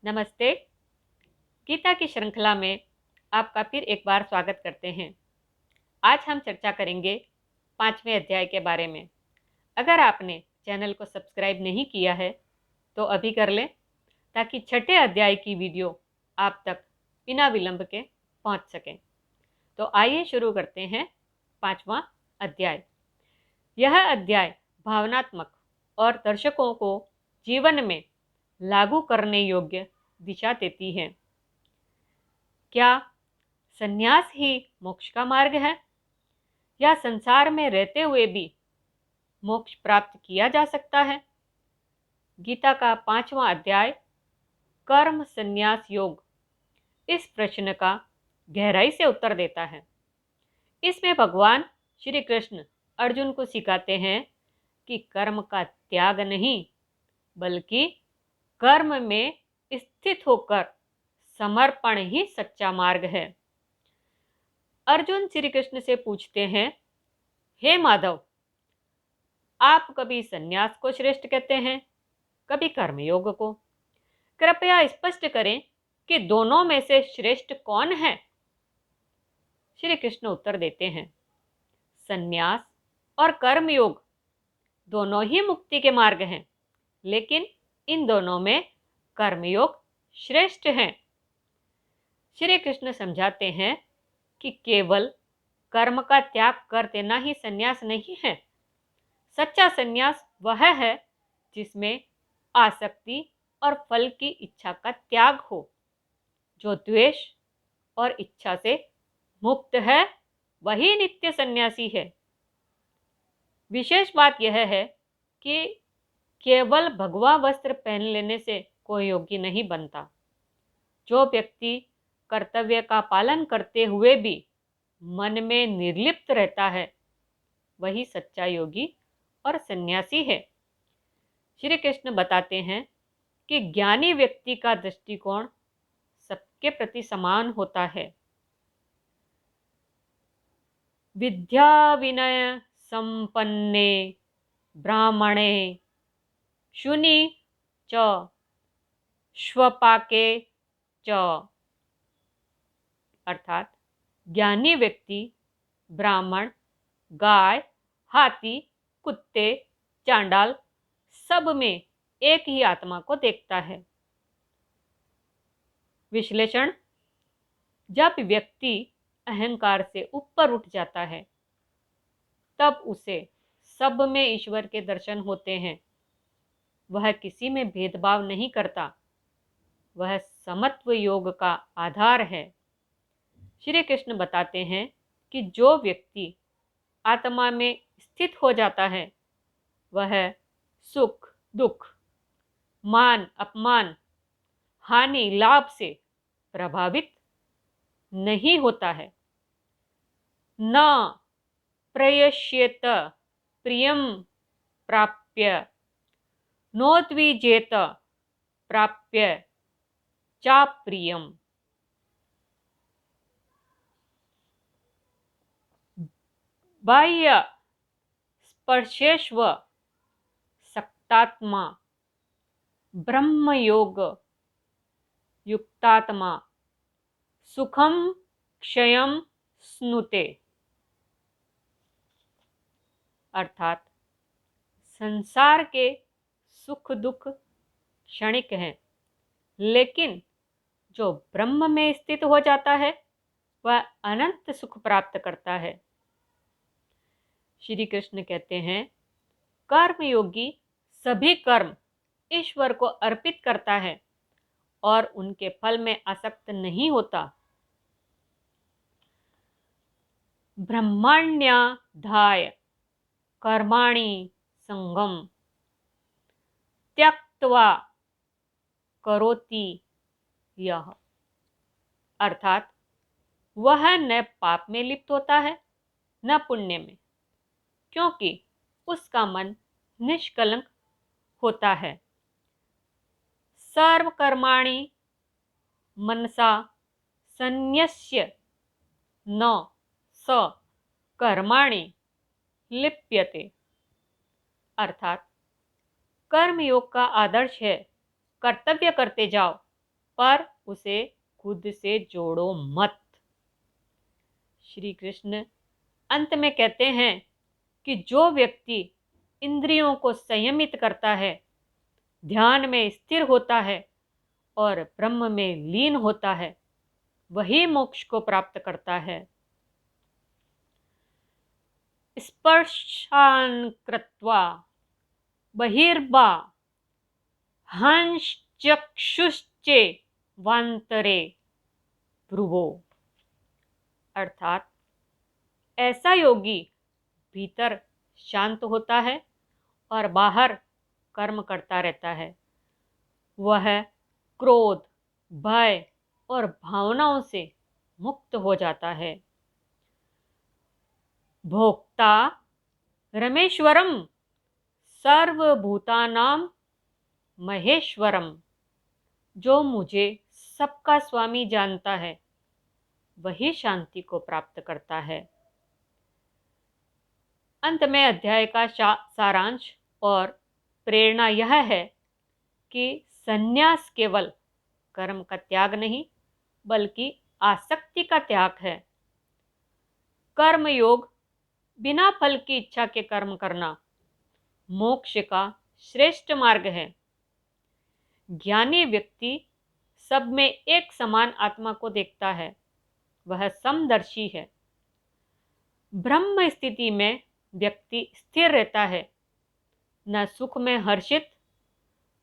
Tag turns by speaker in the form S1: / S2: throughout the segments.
S1: नमस्ते। गीता की श्रृंखला में आपका फिर एक बार स्वागत करते हैं। आज हम चर्चा करेंगे 5वें अध्याय के बारे में। अगर आपने चैनल को सब्सक्राइब नहीं किया है तो अभी कर लें, ताकि छठे अध्याय की वीडियो आप तक बिना विलंब के पहुंच सकें। तो आइए शुरू करते हैं 5वां अध्याय। यह अध्याय भावनात्मक और दर्शकों को जीवन में लागू करने योग्य दिशा देती है। क्या संन्यास ही मोक्ष का मार्ग है, या संसार में रहते हुए भी मोक्ष प्राप्त किया जा सकता है? गीता का 5वां अध्याय कर्म संन्यास योग इस प्रश्न का गहराई से उत्तर देता है। इसमें भगवान श्री कृष्ण अर्जुन को सिखाते हैं कि कर्म का त्याग नहीं, बल्कि कर्म में स्थित होकर समर्पण ही सच्चा मार्ग है। अर्जुन श्री कृष्ण से पूछते हैं, हे माधव, आप कभी संन्यास को श्रेष्ठ कहते हैं, कभी कर्मयोग को। कृपया स्पष्ट करें कि दोनों में से श्रेष्ठ कौन है? श्री कृष्ण उत्तर देते हैं, संन्यास और कर्मयोग दोनों ही मुक्ति के मार्ग हैं, लेकिन इन दोनों में कर्मयोग श्रेष्ठ है। श्री कृष्ण समझाते हैं कि केवल कर्म का त्याग कर देना ही संन्यास नहीं है। सच्चा संन्यास वह है जिसमें आसक्ति और फल की इच्छा का त्याग हो। जो द्वेष और इच्छा से मुक्त है, वही नित्य सन्यासी है। विशेष बात यह है कि केवल भगवा वस्त्र पहन लेने से कोई योगी नहीं बनता। जो व्यक्ति कर्तव्य का पालन करते हुए भी मन में निर्लिप्त रहता है, वही सच्चा योगी और सन्यासी है। श्री कृष्ण बताते हैं कि ज्ञानी व्यक्ति का दृष्टिकोण सबके प्रति समान होता है। विद्या विनय संपन्ने ब्राह्मणे शुनि च श्वपाके च। अर्थात ज्ञानी व्यक्ति ब्राह्मण, गाय, हाथी, कुत्ते, चांडाल सब में एक ही आत्मा को देखता है। विश्लेषण: जब व्यक्ति अहंकार से ऊपर उठ जाता है, तब उसे सब में ईश्वर के दर्शन होते हैं। वह किसी में भेदभाव नहीं करता। वह समत्व योग का आधार है। श्री कृष्ण बताते हैं कि जो व्यक्ति आत्मा में स्थित हो जाता है, वह सुख दुख, मान अपमान, हानि लाभ से प्रभावित नहीं होता है। न प्रयश्येत प्रियम प्राप्य नोद्विजेत प्राप्य चाप्रियम। बाह्य स्पर्शेष्व सक्तात्मा ब्रह्मयोग युक्तात्मा सुखम क्षयम स्नुते। अर्थात संसार के सुख दुख क्षणिक हैं, लेकिन जो ब्रह्म में स्थित हो जाता है, वह अनंत सुख प्राप्त करता है। श्री कृष्ण कहते हैं, कर्मयोगी सभी कर्म ईश्वर को अर्पित करता है और उनके फल में आसक्त नहीं होता। ब्रह्मण्याधाय कर्माणि संगम त्यक्त्वा करोति यह। अर्थात वह न पाप में लिप्त होता है, न पुण्य में, क्योंकि उसका मन निष्कलंक होता है। सर्व कर्माणि मनसा संन्यस्य न स कर्माणि लिप्यते। अर्थात कर्मयोग का आदर्श है, कर्तव्य करते जाओ, पर उसे खुद से जोड़ो मत। श्री कृष्ण अंत में कहते हैं कि जो व्यक्ति इंद्रियों को संयमित करता है, ध्यान में स्थिर होता है और ब्रह्म में लीन होता है, वही मोक्ष को प्राप्त करता है। स्पर्शान कृत्वा बहिर्बा हंश्चक्षुश्चे वांतरे भ्रुवो। अर्थात ऐसा योगी भीतर शांत होता है और बाहर कर्म करता रहता है। वह क्रोध, भय और भावनाओं से मुक्त हो जाता है। भोक्ता रमेश्वरम सर्वभूतानां महेश्वरम। जो मुझे सबका स्वामी जानता है, वही शांति को प्राप्त करता है। अंत में अध्याय का सारांश और प्रेरणा यह है कि संन्यास केवल कर्म का त्याग नहीं, बल्कि आसक्ति का त्याग है। कर्म योग बिना फल की इच्छा के कर्म करना मोक्ष का श्रेष्ठ मार्ग है। ज्ञानी व्यक्ति सब में एक समान आत्मा को देखता है, वह समदर्शी है। ब्रह्म स्थिति में व्यक्ति स्थिर रहता है, न सुख में हर्षित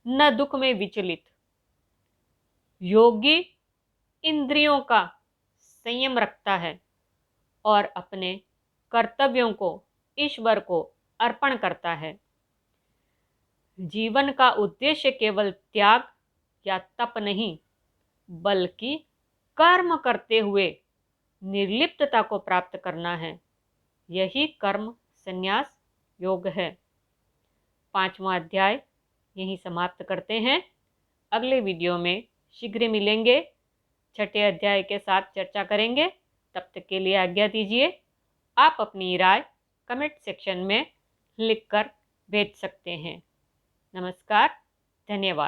S1: न दुख में विचलित। योगी इंद्रियों का संयम रखता है और अपने कर्तव्यों को ईश्वर को अर्पण करता है। जीवन का उद्देश्य केवल त्याग या तप नहीं, बल्कि कर्म करते हुए निर्लिप्तता को प्राप्त करना है। यही कर्म संन्यास योग है। 5वां अध्याय यहीं समाप्त करते हैं। अगले वीडियो में शीघ्र मिलेंगे, 6ठे अध्याय के साथ चर्चा करेंगे। तब तक के लिए आज्ञा दीजिए। आप अपनी राय कमेंट सेक्शन में लिखकर भेज सकते हैं। नमस्कार, धन्यवाद।